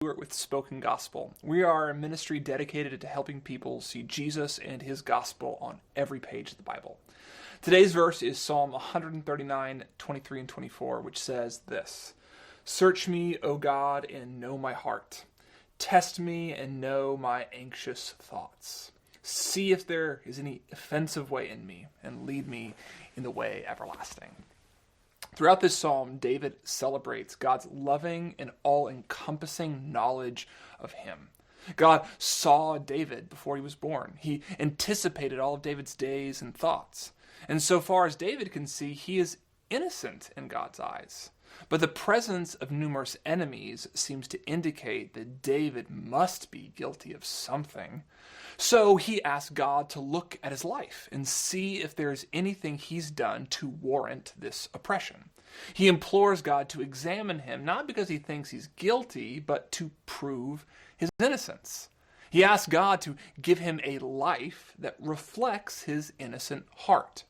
Stewart with Spoken Gospel. We are a ministry dedicated to helping people see Jesus and his gospel on every page of the Bible. Today's verse is Psalm 139, 23 and 24, which says this: "Search me, O God, and know my heart. Test me and know my anxious thoughts. See if there is any offensive way in me, and lead me in the way everlasting." Throughout this psalm, David celebrates God's loving and all-encompassing knowledge of him. God saw David before he was born. He anticipated all of David's days and thoughts. And so far as David can see, he is innocent in God's eyes. But the presence of numerous enemies seems to indicate that David must be guilty of something. So he asks God to look at his life and see if there is anything he's done to warrant this oppression. He implores God to examine him, not because he thinks he's guilty, but to prove his innocence. He asks God to give him a life that reflects his innocent heart.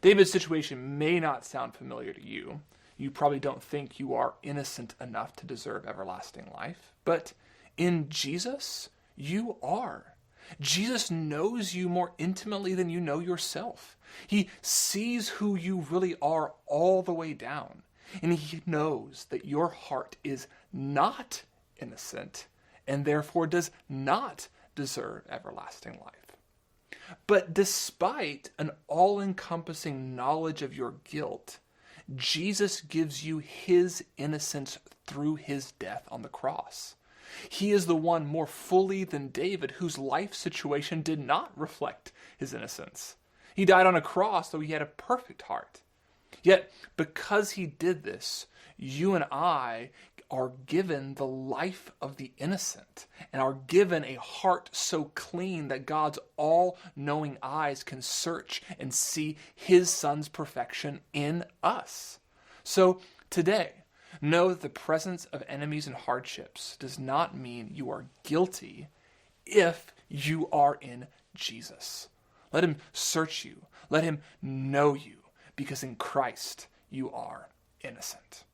David's situation may not sound familiar to you. You probably don't think you are innocent enough to deserve everlasting life. But in Jesus, you are. Jesus knows you more intimately than you know yourself. He sees who you really are all the way down. And he knows that your heart is not innocent and therefore does not deserve everlasting life. But despite an all-encompassing knowledge of your guilt, Jesus gives you his innocence through his death on the cross. He is the one more fully than David whose life situation did not reflect his innocence. He died on a cross, though he had a perfect heart. Yet, because he did this, you and I are given the life of the innocent and are given a heart so clean that God's all-knowing eyes can search and see his Son's perfection in us. So today, know that the presence of enemies and hardships does not mean you are guilty if you are in Jesus. Let him search you. Let him know you, because in Christ you are innocent.